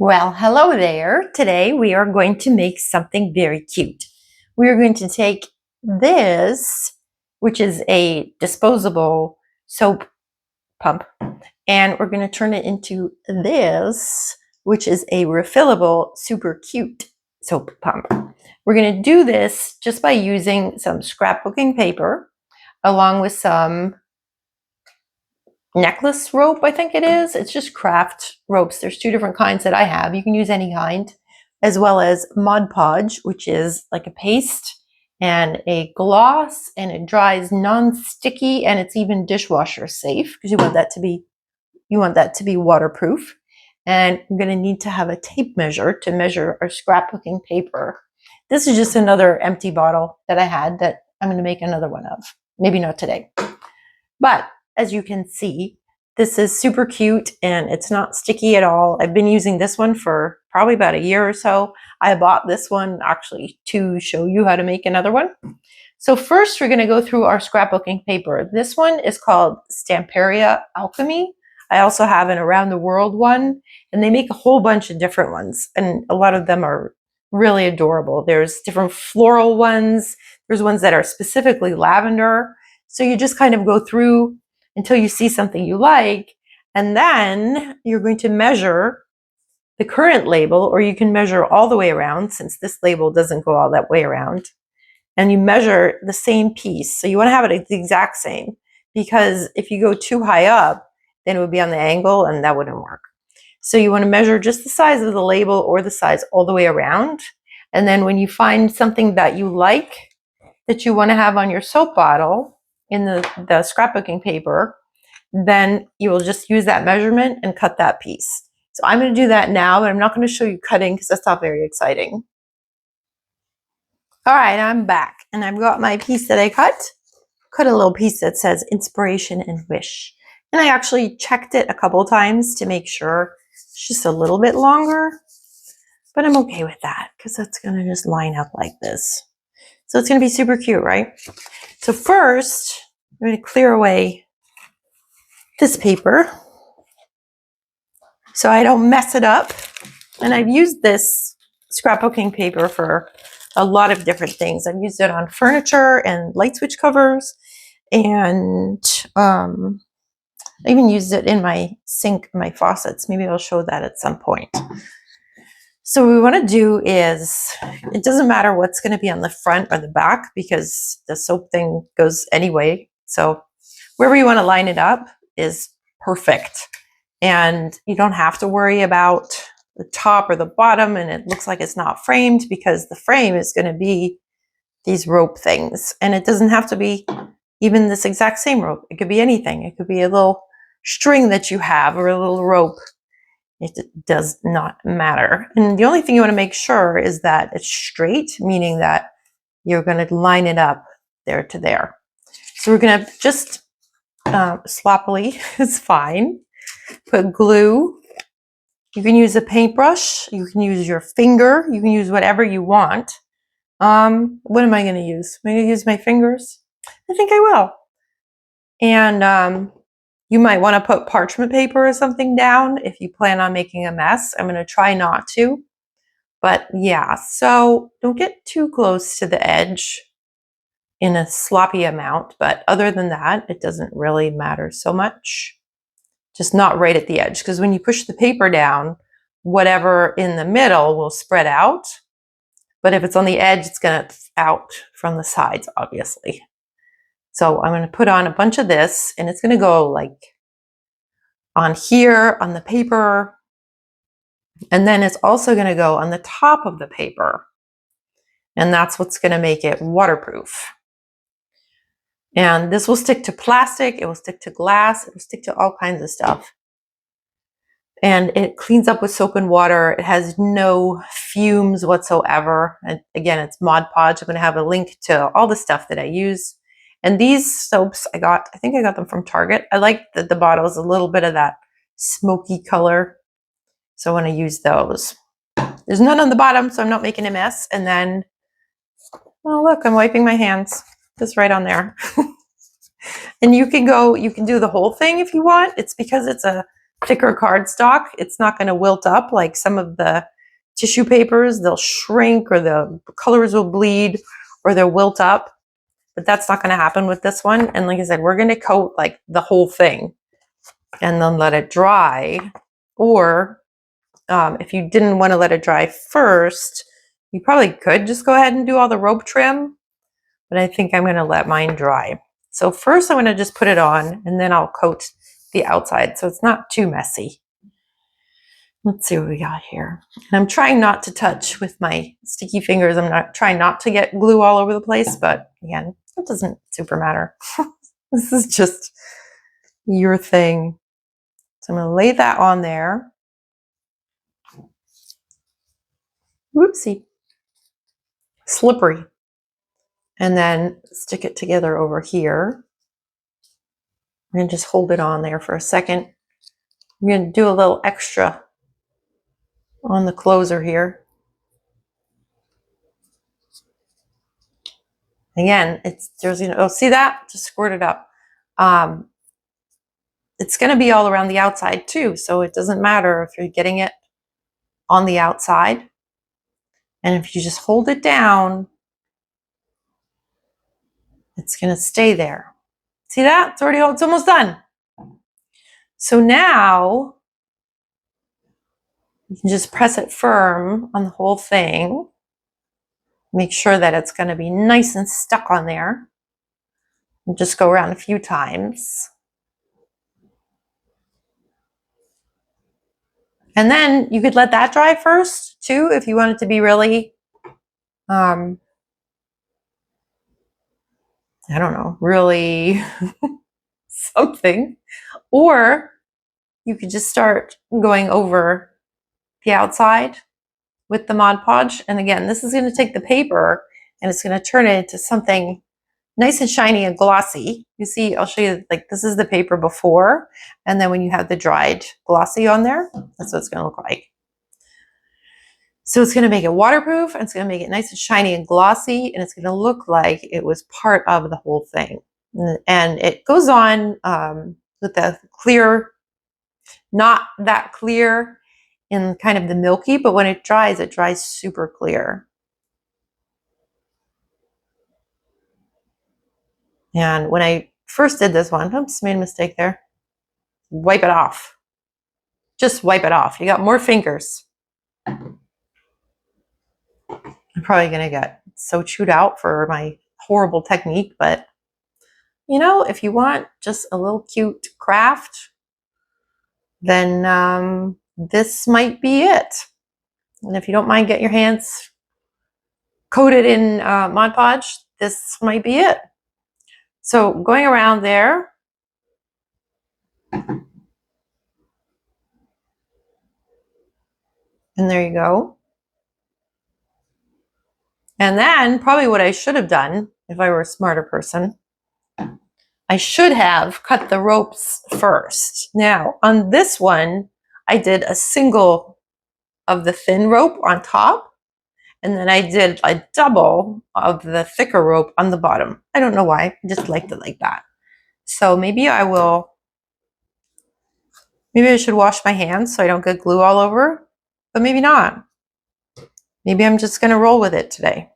Well, hello there. Today we are going to make something very cute. We are going to take this, which is a disposable soap pump, and we're going to turn it into this, which is a refillable, super cute soap pump. We're going to do this just by using some scrapbooking paper along with some necklace rope, I think it is. It's just craft ropes. There's two different kinds that I have. You can use any kind, as well as Mod Podge, which is like a paste and a gloss, and it dries non-sticky, and it's even dishwasher safe because you want that to be waterproof. And I'm going to need to have a tape measure to measure our scrapbooking paper. This is just another empty bottle that I had that I'm going to make another one of. Maybe not today, but as you can see, this is super cute and it's not sticky at all. I've been using this one for probably about a year or so. I bought this one actually to show you how to make another one. So first we're going to go through our scrapbooking paper. This one is called Stamperia Alchemy. I also have an around the world one, and they make a whole bunch of different ones, and a lot of them are really adorable. There's different floral ones. There's ones that are specifically lavender. So you just kind of go through until you see something you like, and then you're going to measure the current label, or you can measure all the way around since this label doesn't go all that way around, and you measure the same piece. So you want to have it the exact same, because if you go too high up, then it would be on the angle and that wouldn't work. So you want to measure just the size of the label or the size all the way around, and then when you find something that you like that you want to have on your soap bottle in the scrapbooking paper, then you will just use that measurement and cut that piece. So I'm going to do that now, but I'm not going to show you cutting because that's not very exciting. All right, I'm back, and I've got my piece that I cut a little piece that says inspiration and wish. And I actually checked it a couple times to make sure it's just a little bit longer, but I'm okay with that because that's going to just line up like this. So it's going to be super cute, right? So first, I'm going to clear away this paper so I don't mess it up. And I've used this scrapbooking paper for a lot of different things. I've used it on furniture and light switch covers, and I even used it in my sink, my faucets. Maybe I'll show that at some point. So what we want to do is, it doesn't matter what's going to be on the front or the back because the soap thing goes anyway. So wherever you want to line it up is perfect. And you don't have to worry about the top or the bottom, and it looks like it's not framed because the frame is going to be these rope things. And it doesn't have to be even this exact same rope. It could be anything. It could be a little string that you have or a little rope. It does not matter. And the only thing you want to make sure is that it's straight, meaning that you're going to line it up there to there. So we're going to just sloppily, it's fine, put glue. You can use a paintbrush. You can use your finger. You can use whatever you want. What am I going to use? Am I going to use my fingers? I think I will. And you might want to put parchment paper or something down if you plan on making a mess. I'm going to try not to. But yeah, so don't get too close to the edge in a sloppy amount. But other than that, it doesn't really matter so much. Just not right at the edge, because when you push the paper down, whatever in the middle will spread out. But if it's on the edge, it's going to out from the sides, obviously. So I'm going to put on a bunch of this, and it's going to go like on here on the paper. And then it's also going to go on the top of the paper. And that's what's going to make it waterproof. And this will stick to plastic. It will stick to glass. It will stick to all kinds of stuff. And it cleans up with soap and water. It has no fumes whatsoever. And again, it's Mod Podge. I'm going to have a link to all the stuff that I use. And these soaps I think I got them from Target. I like that the bottle is a little bit of that smoky color. So I want to use those. There's none on the bottom, so I'm not making a mess. And then, oh look, I'm wiping my hands. Just right on there. And you can do the whole thing if you want. It's because it's a thicker cardstock, it's not going to wilt up like some of the tissue papers. They'll shrink, or the colors will bleed, or they'll wilt up. But that's not going to happen with this one. And like I said, we're going to coat like the whole thing and then let it dry. Or if you didn't want to let it dry first, you probably could just go ahead and do all the rope trim. But I think I'm going to let mine dry. So first I'm going to just put it on, and then I'll coat the outside so it's not too messy. Let's see what we got here. And I'm trying not to touch with my sticky fingers. I'm not trying not to get glue all over the place, but again, it doesn't super matter. This is just your thing. So I'm going to lay that on there. Whoopsie. Slippery. And then stick it together over here. And just hold it on there for a second. I'm going to do a little extra on the closer here. Again, there's, oh, see that? Just squirt it up. It's going to be all around the outside too, so it doesn't matter if you're getting it on the outside. And if you just hold it down, it's going to stay there. See that? It's almost done. So now you can just press it firm on the whole thing. Make sure that it's going to be nice and stuck on there. And just go around a few times. And then you could let that dry first too, if you want it to be really, I don't know, really something. Or you could just start going over the outside with the Mod Podge. And again, this is going to take the paper and it's going to turn it into something nice and shiny and glossy. You see, I'll show you, like, this is the paper before, and then when you have the dried glossy on there, that's what it's going to look like. So it's going to make it waterproof, and it's going to make it nice and shiny and glossy, and it's going to look like it was part of the whole thing. And it goes on with the clear, not that clear in kind of the milky, but when it dries super clear. And when I first did this one, oops, made a mistake there. Wipe it off. Just wipe it off. You got more fingers. I'm probably going to get so chewed out for my horrible technique, but you know, if you want just a little cute craft, then this might be it. And if you don't mind getting your hands coated in Mod Podge, this might be it. So going around there, and there you go. And then probably what I should have done, if I were a smarter person, I should have cut the ropes first. Now, on this one, I did a single of the thin rope on top, and then I did a double of the thicker rope on the bottom. I don't know why, I just liked it like that. So maybe I should wash my hands so I don't get glue all over, but maybe not. Maybe I'm just gonna roll with it today.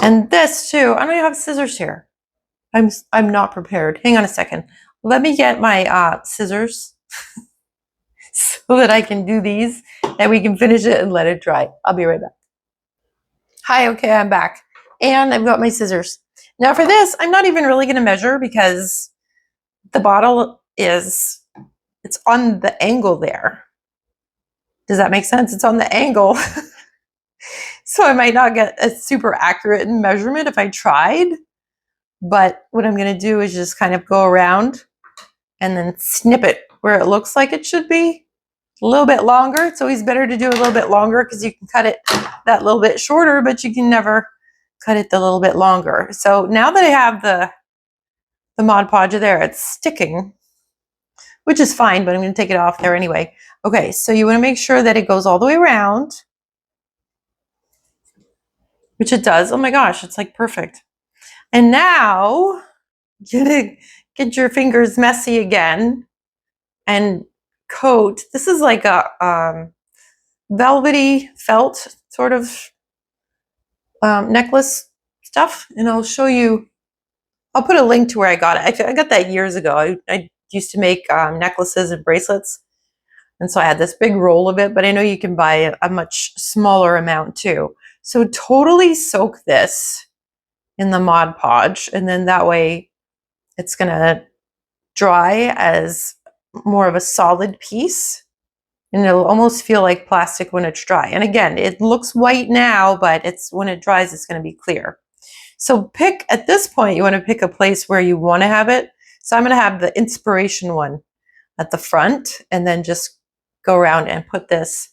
And this too, I don't even have scissors here. I'm not prepared. Hang on a second. Let me get my scissors so that I can do these and we can finish it and let it dry. I'll be right back. Hi, okay, I'm back. And I've got my scissors. Now for this, I'm not even really gonna measure because the bottle it's on the angle there. Does that make sense? It's on the angle. So I might not get a super accurate measurement if I tried. But what I'm going to do is just kind of go around and then snip it where it looks like it should be. A little bit longer. It's always better to do a little bit longer because you can cut it that little bit shorter, but you can never cut it the little bit longer. So now that I have the Mod Podge there, it's sticking, which is fine, but I'm going to take it off there anyway. Okay, so you want to make sure that it goes all the way around, which it does. Oh my gosh, it's like perfect. And now you're gonna get your fingers messy again and coat. This is like a velvety felt sort of necklace stuff, and I'll show you. I'll put a link to where I got it. I got that years ago. I used to make necklaces and bracelets, and so I had this big roll of it, but I know you can buy a much smaller amount too. So totally soak this in the Mod Podge, and then that way it's gonna dry as more of a solid piece, and it'll almost feel like plastic when it's dry. And again, it looks white now, but when it dries, it's gonna be clear. So at this point, you wanna pick a place where you wanna have it. So I'm gonna have the inspiration one at the front, and then just go around and put this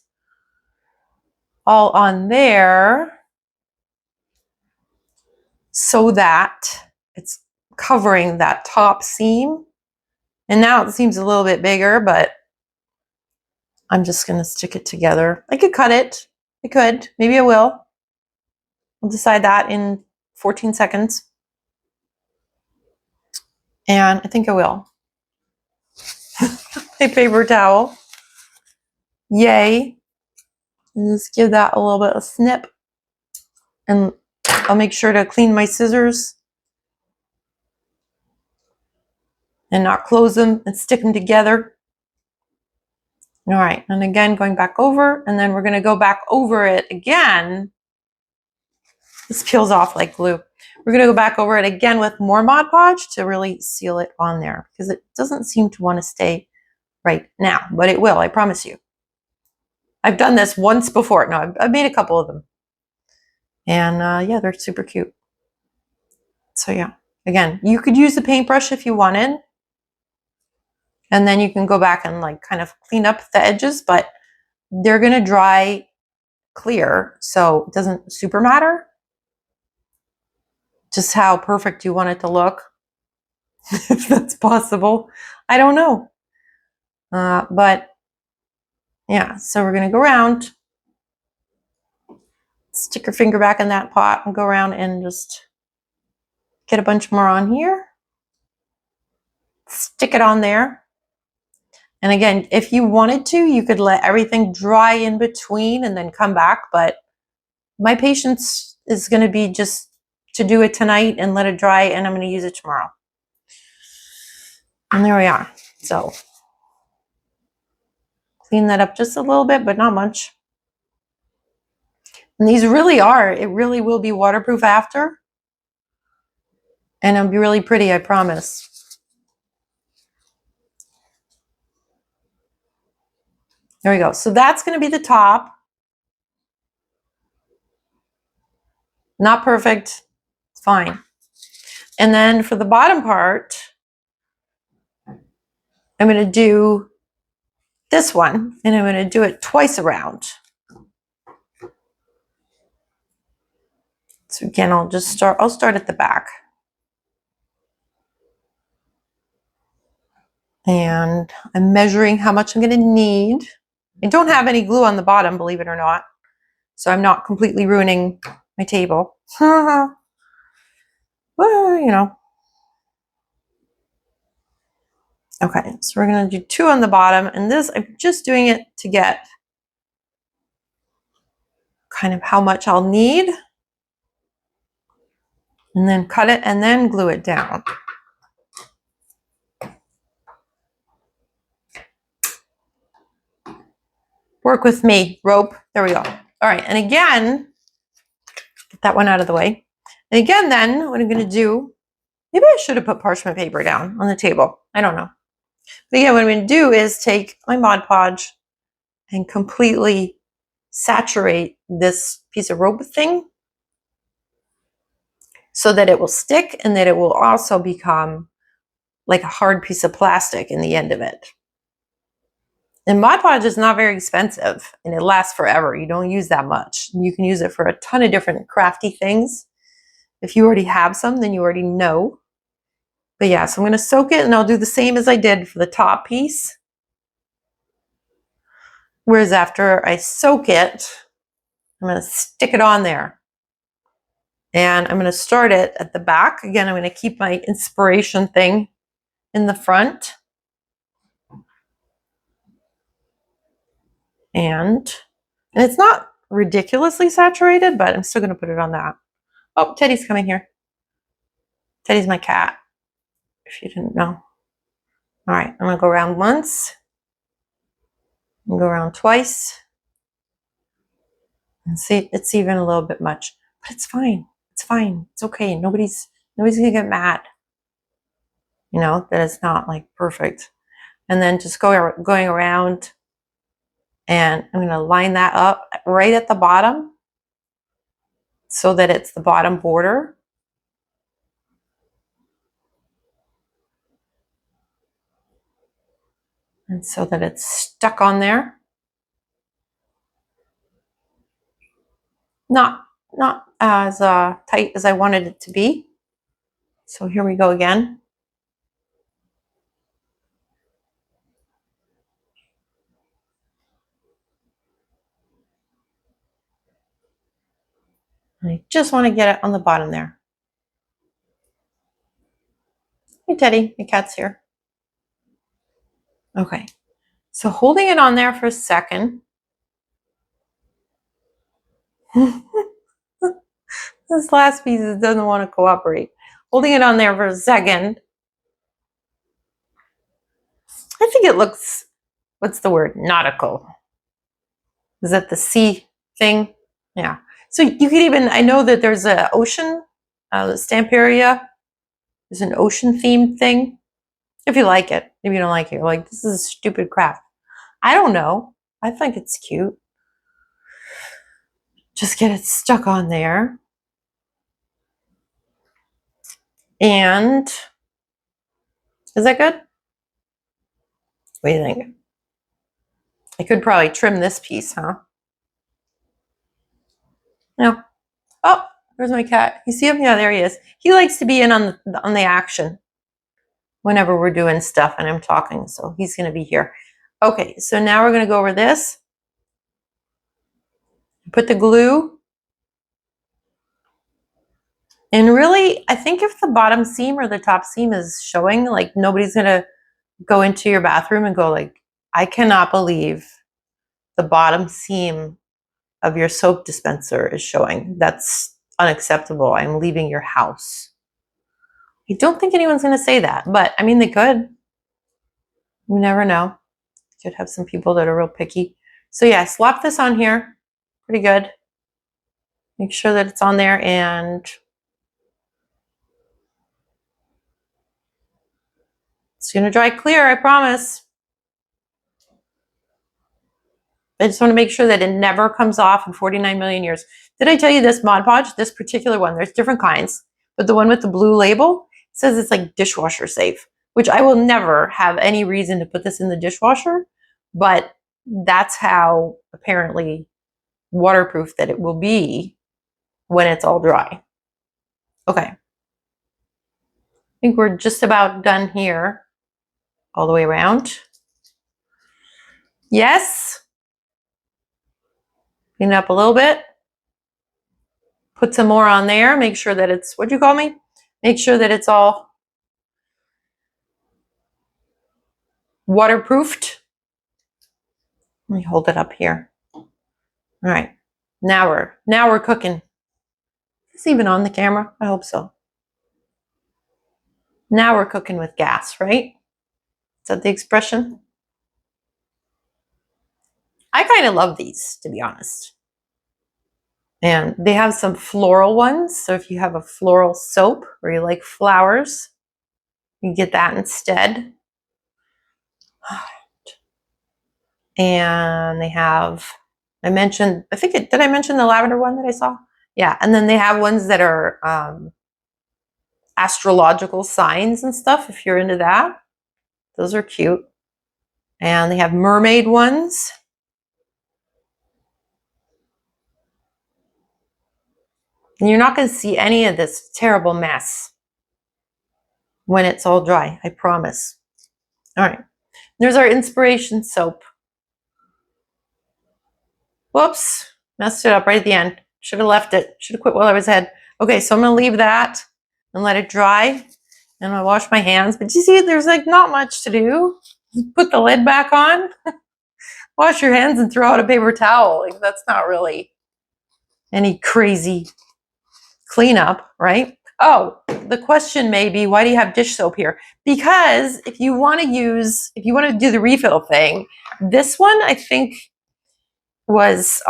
all on there so that it's covering that top seam. And now it seems a little bit bigger, but I'm just going to stick it together. I could cut it. I could. Maybe I will. We'll decide that in 14 seconds. And I think I will. A paper towel. Yay. And just give that a little bit of snip. And I'll make sure to clean my scissors and not close them and stick them together. All right, and again, going back over, and then we're gonna go back over it again. This peels off like glue. We're gonna go back over it again with more Mod Podge to really seal it on there, because it doesn't seem to wanna stay right now, but it will, I promise you. I've done this once before. No, I've made a couple of them. And yeah, they're super cute. So yeah, again, you could use the paintbrush if you wanted. And then you can go back and like kind of clean up the edges, but they're gonna dry clear, so it doesn't super matter. Just how perfect you want it to look, if that's possible. I don't know. But yeah, so we're gonna go around, stick your finger back in that pot and go around and just get a bunch more on here. Stick it on there. And again, if you wanted to, you could let everything dry in between and then come back, but my patience is gonna be just to do it tonight and let it dry, and I'm gonna use it tomorrow. And there we are. So clean that up just a little bit, but not much. And these really are, it really will be waterproof after. And it'll be really pretty, I promise. There we go. So that's going to be the top. Not perfect. It's fine. And then for the bottom part, I'm going to do this one, and I'm going to do it twice around. So again, I'll start at the back. And I'm measuring how much I'm going to need. I don't have any glue on the bottom, believe it or not. So I'm not completely ruining my table. Well, you know. Okay, so we're going to do 2 on the bottom. And this, I'm just doing it to get kind of how much I'll need. And then cut it and then glue it down. Work with me, rope. There we go. All right, and again, get that one out of the way. And again, then what I'm going to do, maybe I should have put parchment paper down on the table. I don't know. But yeah, what I'm going to do is take my Mod Podge and completely saturate this piece of rope thing so that it will stick and that it will also become like a hard piece of plastic in the end of it. And Mod Podge is not very expensive and it lasts forever. You don't use that much. You can use it for a ton of different crafty things. If you already have some, then you already know. But yeah, so I'm going to soak it, and I'll do the same as I did for the top piece. Whereas after I soak it, I'm going to stick it on there. And I'm going to start it at the back. Again, I'm going to keep my inspiration thing in the front. And it's not ridiculously saturated, but I'm still going to put it on that. Oh, Teddy's coming here. Teddy's my cat, if you didn't know. All right, I'm going to go around once. And go around twice. And see, it's even a little bit much. But it's fine. It's fine. It's okay. Nobody's going to get mad. You know, that it's not like perfect. And then just going around, and I'm going to line that up right at the bottom so that it's the bottom border. And so that it's stuck on there. Not as tight as I wanted it to be. So here we go again. I just want to get it on the bottom there. Hey, Teddy, your cat's here. Okay, so holding it on there for a second. This last piece doesn't want to cooperate. Holding it on there for a second. I think it looks, what's the word? Nautical. Is that the sea thing? Yeah. So you could even, I know that there's an ocean, Stamperia. There's an ocean themed thing. If you like it. If you don't like it, you're like, this is stupid crap. I don't know. I think it's cute. Just get it stuck on there. And is that good? What do you think? I could probably trim this piece, huh? No. Oh, there's my cat. You see him? Yeah, there he is. He likes to be in on the action whenever we're doing stuff and I'm talking, so he's going to be here. Okay, so now we're going to go over this. Put the glue. And really, I think if the bottom seam or the top seam is showing, like nobody's going to go into your bathroom and go like, I cannot believe the bottom seam of your soap dispenser is showing. That's unacceptable. I'm leaving your house. I don't think anyone's going to say that, but I mean, they could. You never know. You could have some people that are real picky. So yeah, slap this on here. Pretty good. Make sure that it's on there, and it's going to dry clear, I promise. I just want to make sure that it never comes off in 49 million years. Did I tell you this Mod Podge, this particular one, there's different kinds, but the one with the blue label says it's like dishwasher safe, which I will never have any reason to put this in the dishwasher, but that's how apparently waterproof that it will be when it's all dry. Okay. I think we're just about done here, all the way around. Yes. Clean it up a little bit. Put some more on there. Make sure that it's, what'd you call me? Make sure that it's all waterproofed. Let me hold it up here. All right. Now we're cooking. Is this even on the camera? I hope so. Now we're cooking with gas, right? Is that the expression? I kind of love these, to be honest. And they have some floral ones. So if you have a floral soap or you like flowers, you can get that instead. And they have, I mentioned, did I mention the lavender one that I saw? Yeah, and then they have ones that are astrological signs and stuff, if you're into that. Those are cute. And they have mermaid ones. And you're not going to see any of this terrible mess when it's all dry, I promise. All right, there's our inspiration soap. Whoops, messed it up right at the end. Should have left it. Should have quit while I was ahead. Okay, so I'm going to leave that and let it dry. And I'll wash my hands. But you see, there's like not much to do. Put the lid back on. wash your hands and throw out a paper towel. Like, that's not really any crazy cleanup, right? Oh, the question may be, why do you have dish soap here? Because if you want to do the refill thing, this one I think was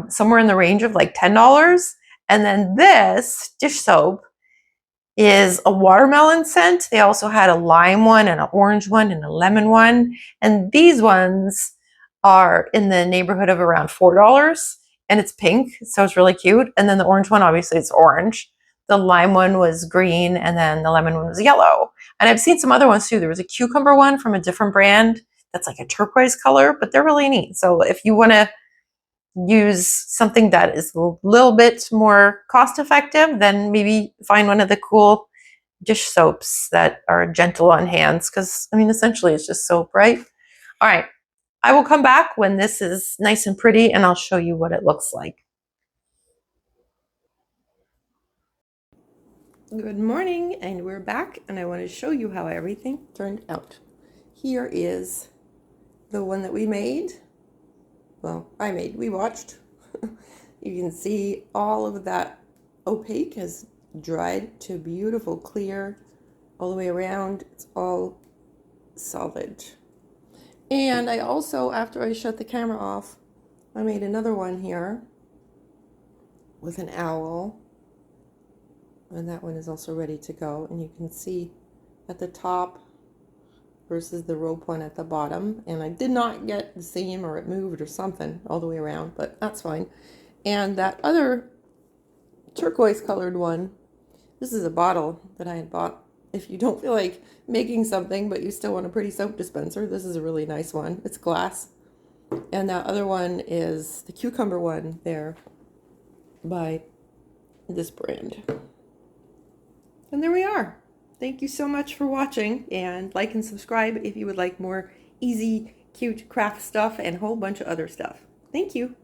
somewhere in the range of like $10. And then this dish soap is a watermelon scent. They also had a lime one and an orange one and a lemon one. And these ones are in the neighborhood of around $4. And it's pink, so it's really cute. And then the orange one, obviously it's orange. The lime one was green, and then the lemon one was yellow. And I've seen some other ones too. There was a cucumber one from a different brand that's like a turquoise color, but they're really neat. So if you want to use something that is a little bit more cost effective, then maybe find one of the cool dish soaps that are gentle on hands, because I mean, essentially it's just soap, right? All right, I will come back when this is nice and pretty and I'll show you what it looks like. Good morning, and we're back, and I want to show you how everything turned out. Here is the one that we made. Well, we watched. You can see all of that opaque has dried to beautiful clear all the way around. It's all solid. And I also, after I shut the camera off, I made another one here with an owl. And that one is also ready to go. And you can see at the top versus the rope one at the bottom. And I did not get the seam, or it moved or something all the way around, but that's fine. And that other turquoise colored one, this is a bottle that I had bought. If you don't feel like making something, but you still want a pretty soap dispenser, this is a really nice one. It's glass. And that other one is the cucumber one there by this brand. And there we are. Thank you so much for watching, and like and subscribe if you would like more easy, cute craft stuff and a whole bunch of other stuff. Thank you.